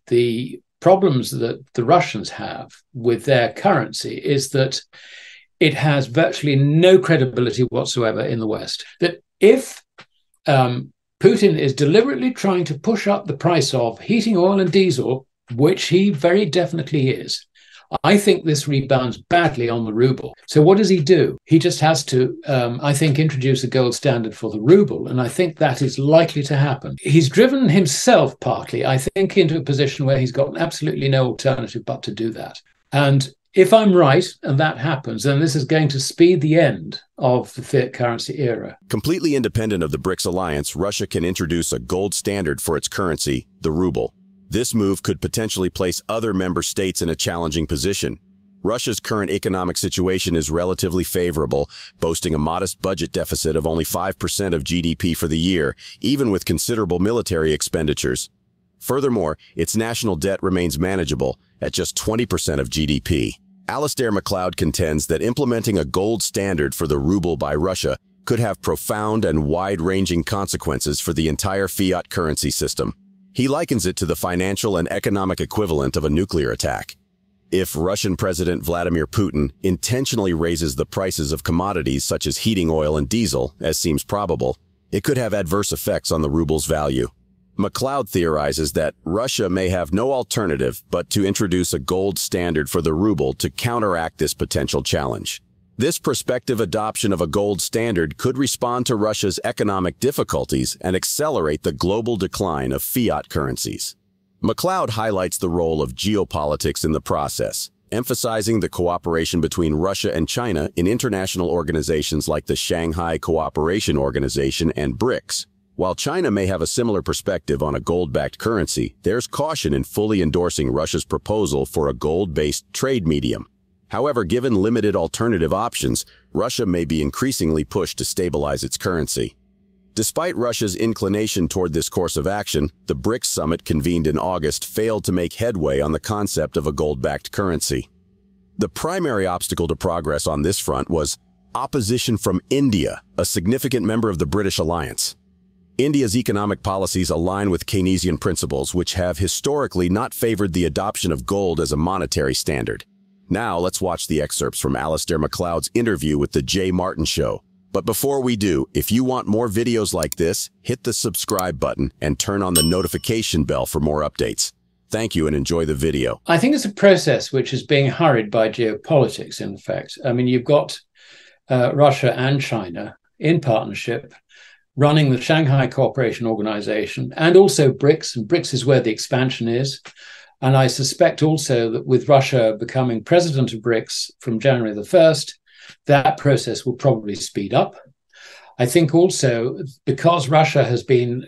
The problems that the Russians have with their currency is that it has virtually no credibility whatsoever in the West. That if Putin is deliberately trying to push up the price of heating oil and diesel, which he very definitely is, I think this rebounds badly on the ruble. So what does he do? He just has to, I think, introduce a gold standard for the ruble. And I think that is likely to happen. He's driven himself partly, I think, into a position where he's got absolutely no alternative but to do that. And if I'm right, and that happens, then this is going to speed the end of the fiat currency era. Completely independent of the BRICS alliance, Russia can introduce a gold standard for its currency, the ruble. This move could potentially place other member states in a challenging position. Russia's current economic situation is relatively favorable, boasting a modest budget deficit of only 5% of GDP for the year, even with considerable military expenditures. Furthermore, its national debt remains manageable at just 20% of GDP. Alasdair Macleod contends that implementing a gold standard for the ruble by Russia could have profound and wide-ranging consequences for the entire fiat currency system. He likens it to the financial and economic equivalent of a nuclear attack. If Russian President Vladimir Putin intentionally raises the prices of commodities such as heating oil and diesel, as seems probable, it could have adverse effects on the ruble's value. Macleod theorizes that Russia may have no alternative but to introduce a gold standard for the ruble to counteract this potential challenge. This prospective adoption of a gold standard could respond to Russia's economic difficulties and accelerate the global decline of fiat currencies. Macleod highlights the role of geopolitics in the process, emphasizing the cooperation between Russia and China in international organizations like the Shanghai Cooperation Organization and BRICS. While China may have a similar perspective on a gold-backed currency, there's caution in fully endorsing Russia's proposal for a gold-based trade medium. However, given limited alternative options, Russia may be increasingly pushed to stabilize its currency. Despite Russia's inclination toward this course of action, the BRICS summit convened in August failed to make headway on the concept of a gold-backed currency. The primary obstacle to progress on this front was opposition from India, a significant member of the British alliance. India's economic policies align with Keynesian principles, which have historically not favored the adoption of gold as a monetary standard. Now, let's watch the excerpts from Alasdair Macleod's interview with The Jay Martin Show. But before we do, if you want more videos like this, hit the subscribe button and turn on the notification bell for more updates. Thank you and enjoy the video. I think it's a process which is being hurried by geopolitics, in fact. I mean, you've got Russia and China in partnership running the Shanghai Cooperation Organization and also BRICS, and BRICS is where the expansion is. And I suspect also that with Russia becoming president of BRICS from January the 1st, that process will probably speed up. I think also because Russia has been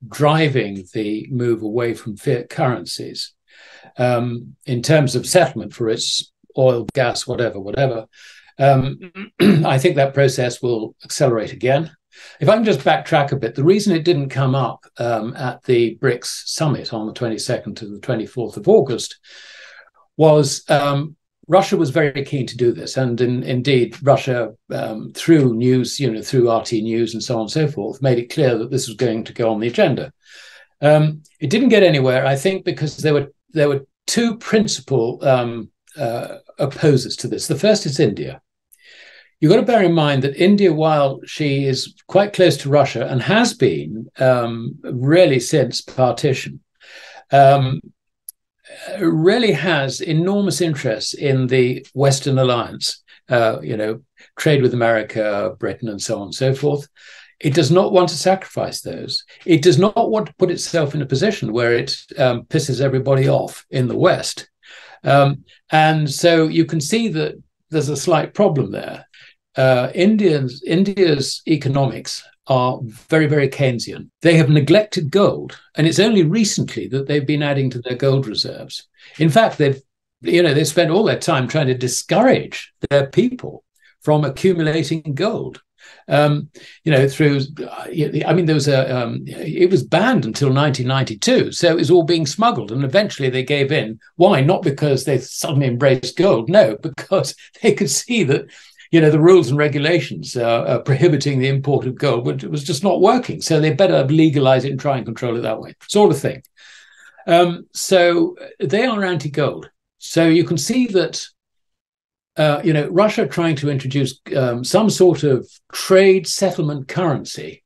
driving the move away from fiat currencies in terms of settlement for its oil, gas, whatever, I think that process will accelerate again. If I can just backtrack a bit, the reason it didn't come up at the BRICS summit on the 22nd to the 24th of August was Russia was very keen to do this. And indeed, Russia, through news, through RT News and so on and so forth, made it clear that this was going to go on the agenda. It didn't get anywhere, I think, because there were two principal opposers to this. The first is India. You've got to bear in mind that India, while she is quite close to Russia and has been really since partition, really has enormous interest in the Western alliance, trade with America, Britain, and so on and so forth. It does not want to sacrifice those. It does not want to put itself in a position where it pisses everybody off in the West. And so you can see that there's a slight problem there. India's economics are very, very Keynesian. They have neglected gold, and it's only recently that they've been adding to their gold reserves. In fact, they've spent all their time trying to discourage their people from accumulating gold. There was it was banned until 1992, so it was all being smuggled, and eventually they gave in. Why? Not because they suddenly embraced gold, no, because they could see that the rules and regulations prohibiting the import of gold, but it was just not working. So they better legalize it and try and control it that way, sort of thing. So they are anti-gold. So you can see that Russia trying to introduce some sort of trade settlement currency,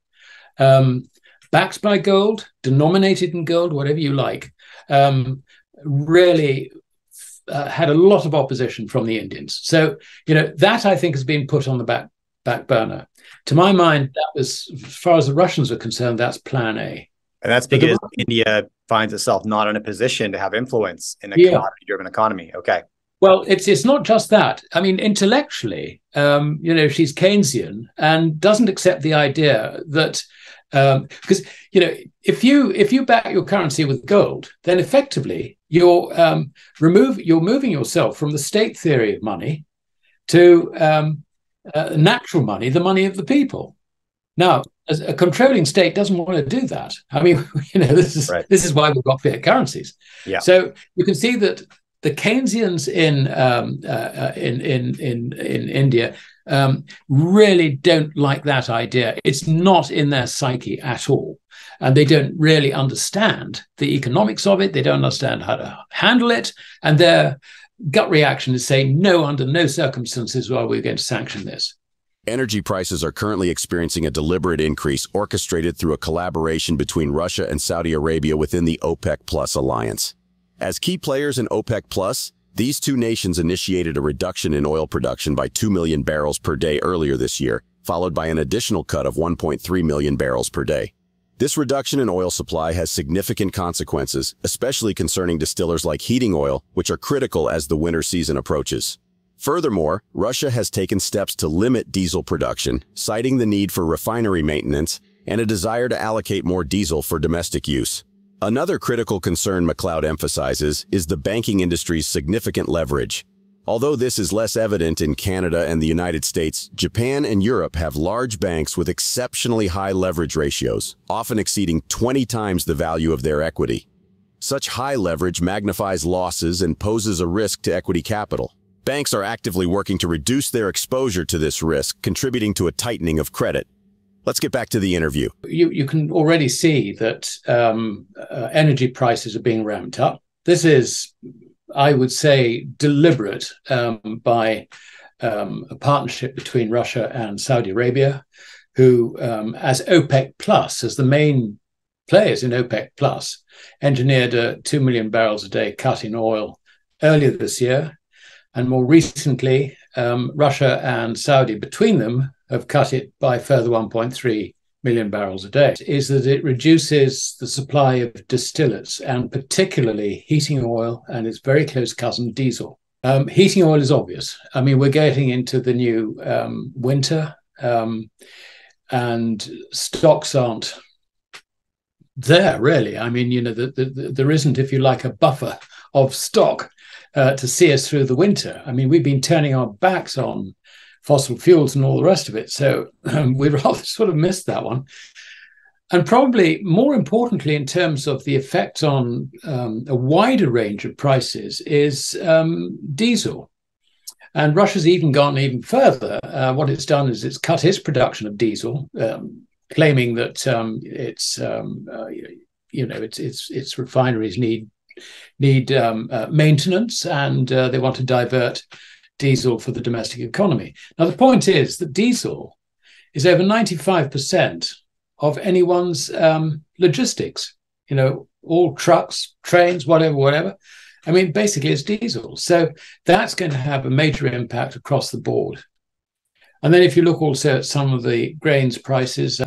backed by gold, denominated in gold, whatever you like, really had a lot of opposition from the Indians. So, that I think has been put on the back burner. To my mind, that was, as far as the Russians are concerned, that's plan A. And that's because India finds itself not in a position to have influence in a commodity-driven economy. Okay. Well, it's not just that. I mean, intellectually, she's Keynesian and doesn't accept the idea that because if you back your currency with gold, then effectively you're moving yourself from the state theory of money to natural money, the money of the people. Now, as a controlling state doesn't want to do that. I mean, this is why we've got fiat currencies. Yeah. So you can see that the Keynesians in India really don't like that idea. It's not in their psyche at all. And they don't really understand the economics of it. They don't understand how to handle it. And their gut reaction is saying, no, under no circumstances are we going to sanction this. Energy prices are currently experiencing a deliberate increase orchestrated through a collaboration between Russia and Saudi Arabia within the OPEC Plus alliance. As key players in OPEC Plus, these two nations initiated a reduction in oil production by 2 million barrels per day earlier this year, followed by an additional cut of 1.3 million barrels per day. This reduction in oil supply has significant consequences, especially concerning distillers like heating oil, which are critical as the winter season approaches. Furthermore, Russia has taken steps to limit diesel production, citing the need for refinery maintenance and a desire to allocate more diesel for domestic use. Another critical concern Macleod emphasizes is the banking industry's significant leverage. Although this is less evident in Canada and the United States, Japan and Europe have large banks with exceptionally high leverage ratios, often exceeding 20 times the value of their equity. Such high leverage magnifies losses and poses a risk to equity capital. Banks are actively working to reduce their exposure to this risk, contributing to a tightening of credit. Let's get back to the interview. You can already see that energy prices are being ramped up. This is, I would say, deliberate by a partnership between Russia and Saudi Arabia, who, as OPEC Plus, as the main players in OPEC Plus, engineered a 2 million barrels a day cut in oil earlier this year. And more recently, Russia and Saudi, between them, have cut it by a further 1.3 million barrels a day, is that it reduces the supply of distillates, and particularly heating oil and its very close cousin, diesel. Heating oil is obvious. I mean, we're getting into the new winter, and stocks aren't there, really. I mean, there isn't, if you like, a buffer of stock to see us through the winter. I mean, we've been turning our backs on fossil fuels and all the rest of it. So we rather sort of missed that one. And probably more importantly, in terms of the effect on a wider range of prices, is diesel. And Russia's even gone even further. What it's done is it's cut its production of diesel, claiming that its refineries need maintenance, and they want to divert diesel for the domestic economy. Now, the point is that diesel is over 95% of anyone's logistics, all trucks, trains, whatever. I mean, basically it's diesel. So that's going to have a major impact across the board. And then if you look also at some of the grains prices,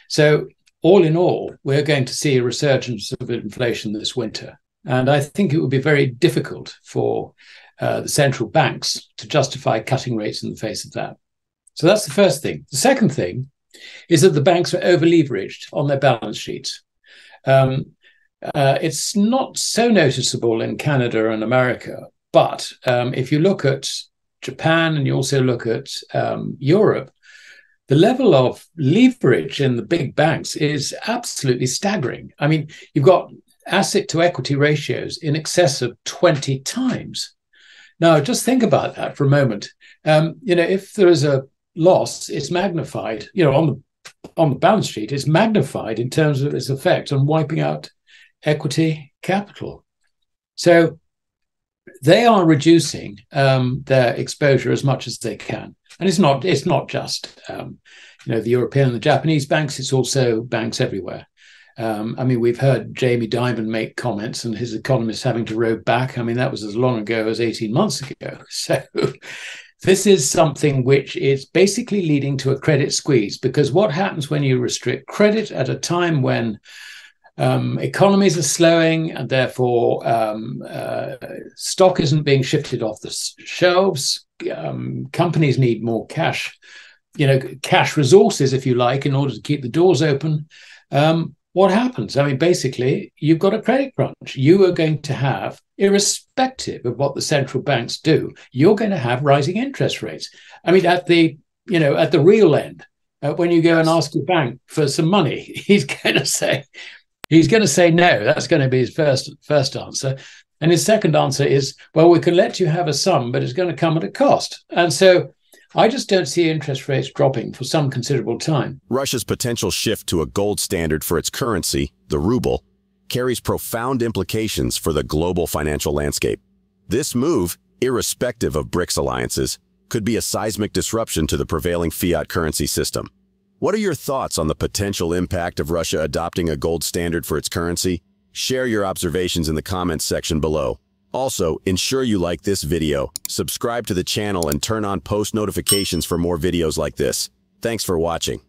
so all in all, we're going to see a resurgence of inflation this winter. And I think it would be very difficult for the central banks to justify cutting rates in the face of that. So that's the first thing. The second thing is that the banks are over-leveraged on their balance sheets. It's not so noticeable in Canada and America, but if you look at Japan and you also look at Europe, the level of leverage in the big banks is absolutely staggering. I mean, you've got asset to equity ratios in excess of 20 times. Now, just think about that for a moment. If there is a loss, it's magnified, on the balance sheet, it's magnified in terms of its effect on wiping out equity capital. So they are reducing their exposure as much as they can. And it's not just the European and the Japanese banks, it's also banks everywhere. We've heard Jamie Dimon make comments and his economists having to row back. That was as long ago as 18 months ago. So this is something which is basically leading to a credit squeeze, because what happens when you restrict credit at a time when economies are slowing and therefore stock isn't being shifted off the shelves, companies need more cash, cash resources, if you like, in order to keep the doors open. What happens? Basically, you've got a credit crunch. You are going to have, irrespective of what the central banks do, you're going to have rising interest rates. At the real end, when you go and ask your bank for some money, he's going to say no. That's going to be his first answer. And his second answer is, well, we can let you have a sum, but it's going to come at a cost. And so I just don't see interest rates dropping for some considerable time. Russia's potential shift to a gold standard for its currency, the ruble, carries profound implications for the global financial landscape. This move, irrespective of BRICS alliances, could be a seismic disruption to the prevailing fiat currency system. What are your thoughts on the potential impact of Russia adopting a gold standard for its currency? Share your observations in the comments section below. Also, ensure you like this video, subscribe to the channel, and turn on post notifications for more videos like this. Thanks for watching.